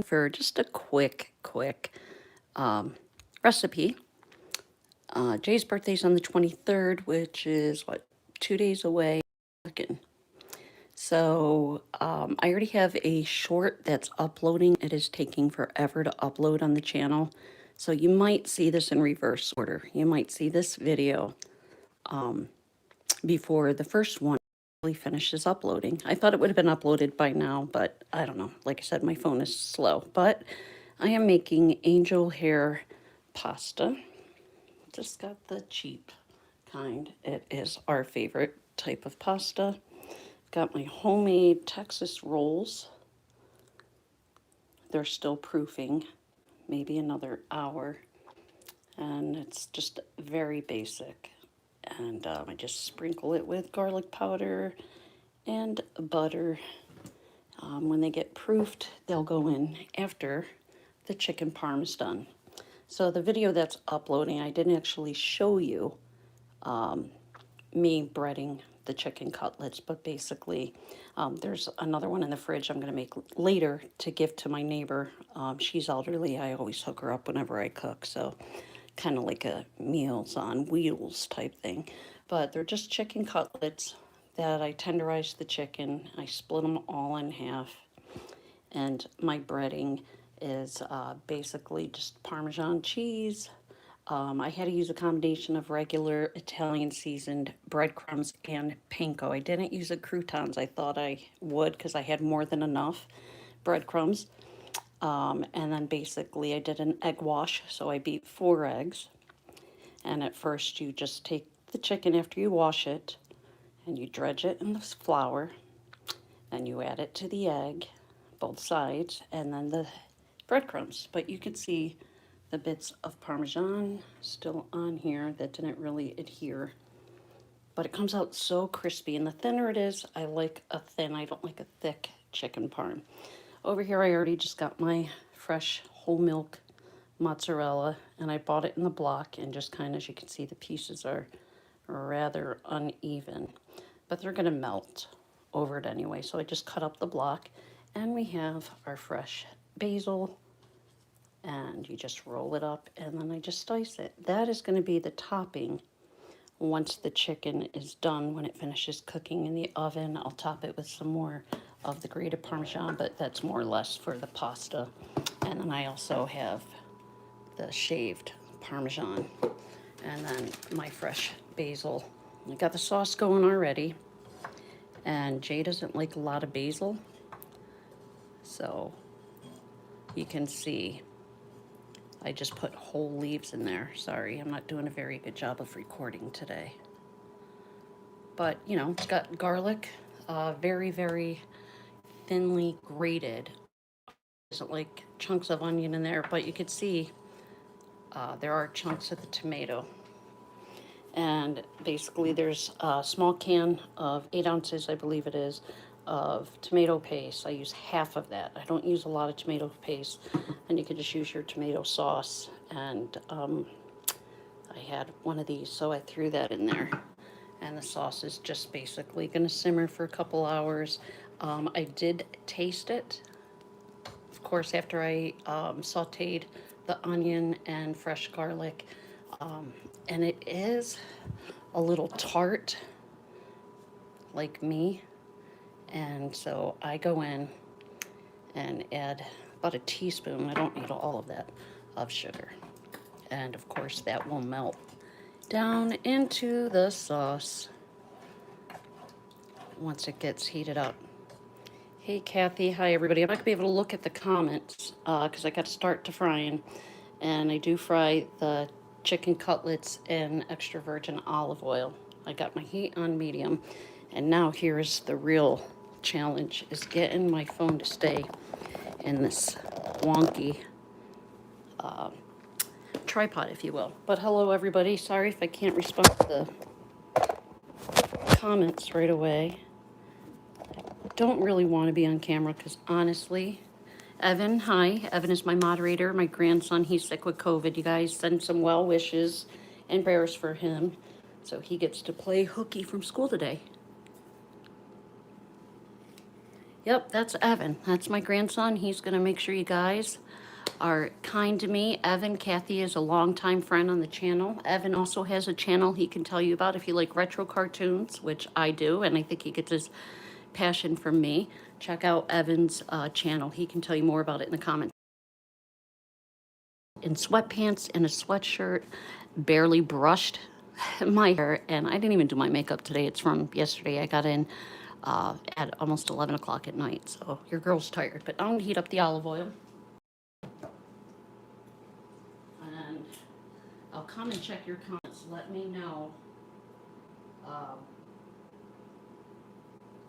for just a quick recipe. Jay's birthday's on the 23rd, which is what, 2 days away. So I already have a short that's uploading. It is taking forever to upload on the channel. So you might see this in reverse order. You might see this video before the first one really finishes uploading. I thought it would have been uploaded by now, but I don't know. Like I said, my phone is slow. But I am making angel hair pasta. Just got the cheap kind. It is our favorite type of pasta. Got my homemade Texas rolls. They're still proofing, maybe another hour. And it's just very basic. And I just sprinkle it with garlic powder and butter. When they get proofed, they'll go in after the chicken parm is done. So the video that's uploading, I didn't actually show you me breading the chicken cutlets, but basically there's another one in the fridge I'm going to make later to give to my neighbor. She's elderly. I always hook her up whenever I cook, so kind of like a Meals on Wheels type thing. But they're just chicken cutlets that I tenderize the chicken. I split them all in half, and my breading is basically just Parmesan cheese. I had to use a combination of regular Italian seasoned breadcrumbs and panko. I didn't use the croutons. I thought I would because I had more than enough breadcrumbs. And then basically I did an egg wash. So I beat 4 eggs. And at first you just take the chicken after you wash it and you dredge it in the flour. And you add it to the egg, both sides, and then the breadcrumbs. But you can see the bits of Parmesan still on here that didn't really adhere. But it comes out so crispy, and the thinner it is, I like a thin. I don't like a thick chicken parm. Over here I already just got my fresh whole milk mozzarella, and I bought it in the block, and just kind of, as you can see, the pieces are rather uneven. But they're going to melt over it anyway, so I just cut up the block, and we have our fresh basil, and you just roll it up, and then I just dice it. That is going to be the topping once the chicken is done. When it finishes cooking in the oven, I'll top it with some more of the grated Parmesan, but that's more or less for the pasta. And then I also have the shaved Parmesan, and then my fresh basil. I got the sauce going already, and Jay doesn't like a lot of basil, so you can see I just put whole leaves in there. Sorry, I'm not doing a very good job of recording today. But, you know, it's got garlic, very, very thinly grated. Isn't like chunks of onion in there, but you can see there are chunks of the tomato. And basically there's a small can of 8 ounces, I believe it is, of tomato paste. I use half of that. I don't use a lot of tomato paste, and you can just use your tomato sauce. And I had one of these, so I threw that in there. And the sauce is just basically going to simmer for a couple hours. I did taste it, of course, after I sauteed the onion and fresh garlic. And it is a little tart, like me. And so I go in and add about a teaspoon, I don't need all of that, of sugar. And of course that will melt down into the sauce once it gets heated up. Hey Kathy, hi everybody. I'm not gonna be able to look at the comments because I got to start to frying, and I do fry the chicken cutlets in extra virgin olive oil. I got my heat on medium, and now here's the real challenge, is getting my phone to stay in this wonky tripod, if you will. But hello everybody, sorry if I can't respond to the comments right away. I don't really want to be on camera because honestly, Evan, hi. Evan is my moderator. My grandson, he's sick with COVID. You guys send some well wishes and prayers for him so he gets to play hooky from school today. Yep, that's Evan. That's my grandson. He's going to make sure you guys are kind to me. Evan, Kathy is a longtime friend on the channel. Evan also has a channel he can tell you about if you like retro cartoons, which I do, and I think he gets his passion from me. Check out Evan's channel. He can tell you more about it in the comments. In sweatpants and a sweatshirt, barely brushed my hair, and I didn't even do my makeup today. It's from yesterday. I got in at almost 11 o'clock at night, so your girl's tired. But I'm gonna heat up the olive oil, and I'll come and check your comments. Let me know um,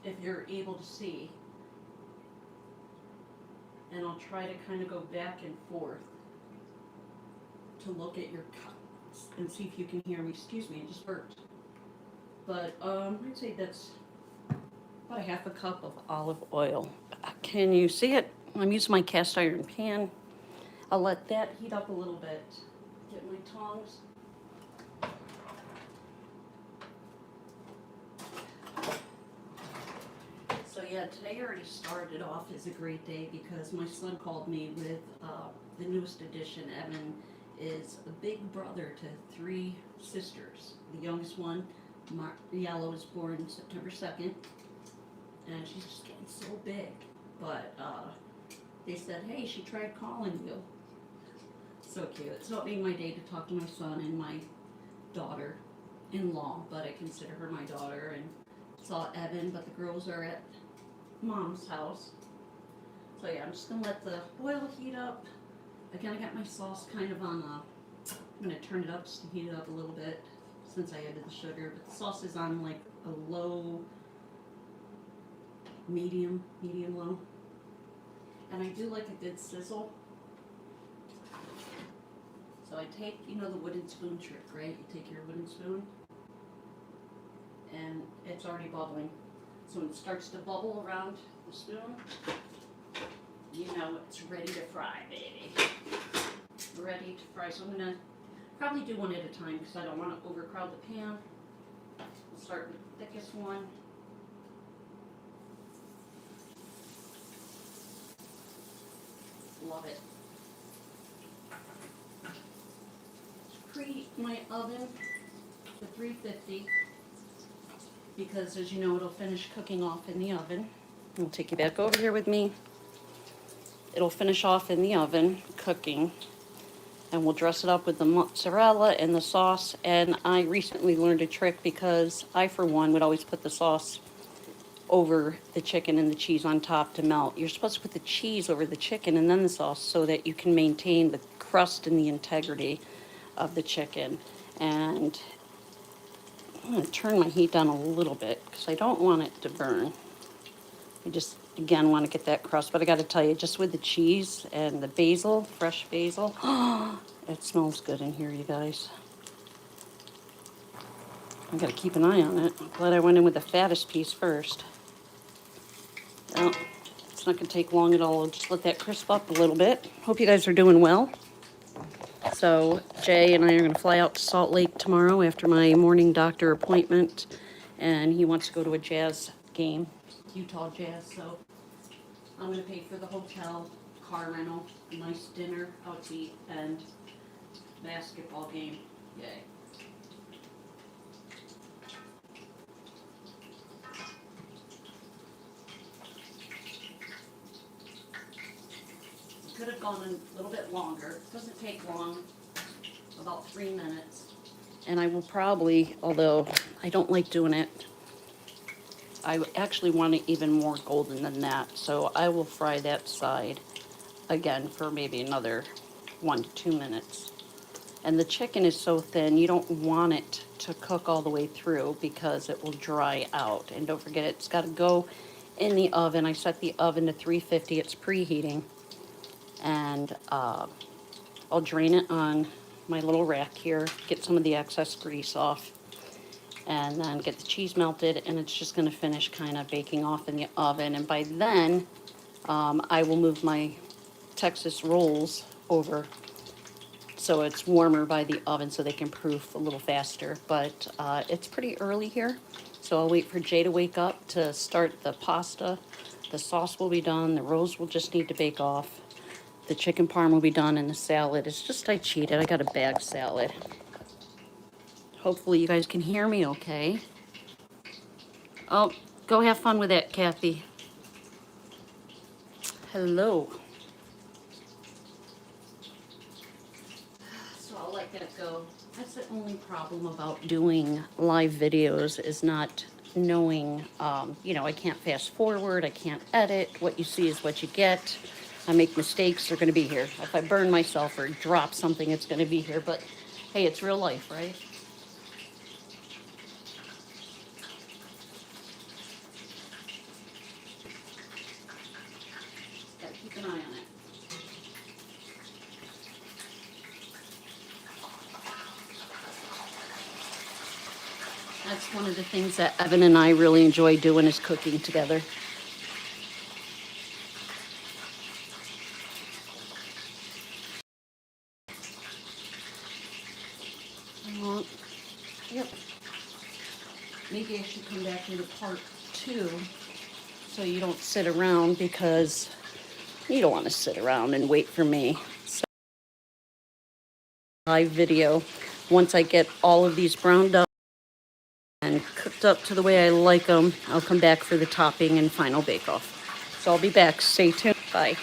if you're able to see, and I'll try to kind of go back and forth to look at your comments and see if you can hear me. Excuse me, I just burped. But I'd say that's about a half a cup of olive oil. Can you see it? I'm using my cast iron pan. I'll let that heat up a little bit. Get my tongs. So yeah, today already started off as a great day because my son called me with the newest edition. Evan is a big brother to 3 sisters. The youngest one, Yellow, was born September 2nd, and she's just getting so big. But they said, hey, she tried calling you. So cute. So it made my day to talk to my son and my daughter-in-law, but I consider her my daughter, and saw Evan, but the girls are at Mom's house. So yeah, I'm just gonna let the oil heat up. Again, I got my sauce kind of on I'm gonna turn it up just to heat it up a little bit since I added the sugar, but the sauce is on like a low, medium low. And I do like a good sizzle. So I take, you know, the wooden spoon trick, right? You take your wooden spoon and it's already bubbling. So when it starts to bubble around the spoon, you know it's ready to fry, baby. Ready to fry. So I'm gonna probably do one at a time because I don't want to overcrowd the pan. We'll start with the thickest one. Love it. Preheat my oven to 350 because, as you know, it'll finish cooking off in the oven. I'll take you back over here with me. It'll finish off in the oven cooking, and we'll dress it up with the mozzarella and the sauce. And I recently learned a trick because I, for one, would always put the sauce over the chicken and the cheese on top to melt. You're supposed to put the cheese over the chicken and then the sauce so that you can maintain the crust and the integrity of the chicken. And I'm going to turn my heat down a little bit because I don't want it to burn. I just, again, want to get that crust. But I got to tell you, just with the cheese and the basil, fresh basil, it smells good in here, you guys. I got to keep an eye on it. I'm glad I went in with the fattest piece first. Well, it's not going to take long at all. I'll just let that crisp up a little bit. Hope you guys are doing well. So Jay and I are going to fly out to Salt Lake tomorrow after my morning doctor appointment, and he wants to go to a Jazz game, Utah Jazz. So I'm going to pay for the hotel, car rental, a nice dinner out to eat, and basketball game. Yay. Could have gone a little bit longer. It doesn't take long, about 3 minutes. And I will probably, although I don't like doing it, I actually want it even more golden than that. So I will fry that side again for maybe another 1 to 2 minutes. And the chicken is so thin, you don't want it to cook all the way through because it will dry out. And don't forget, it's got to go in the oven. I set the oven to 350. It's preheating. And I'll drain it on my little rack here, get some of the excess grease off, and then get the cheese melted, and it's just going to finish kind of baking off in the oven. And by then, I will move my Texas rolls over so it's warmer by the oven so they can proof a little faster. But it's pretty early here, so I'll wait for Jay to wake up to start the pasta The sauce will be done. The rolls will just need to bake off. The chicken parm will be done, and the salad is just, I cheated. I got a bag salad. Hopefully you guys can hear me okay. Oh, go have fun with that, Kathy. Hello. So I'll let that go. That's the only problem about doing live videos is not knowing, you know, I can't fast forward, I can't edit. What you see is what you get. I make mistakes, they're going to be here. If I burn myself or drop something, it's going to be here. But hey, it's real life, right? Gotta keep an eye on it. That's one of the things that Evan and I really enjoy doing is cooking together. Uh, yep. Maybe I should come back into part 2 so you don't sit around, because you don't want to sit around and wait for me. So, live video, once I get all of these browned up and cooked up to the way I like them, I'll come back for the topping and final bake off. So I'll be back. Stay tuned. Bye.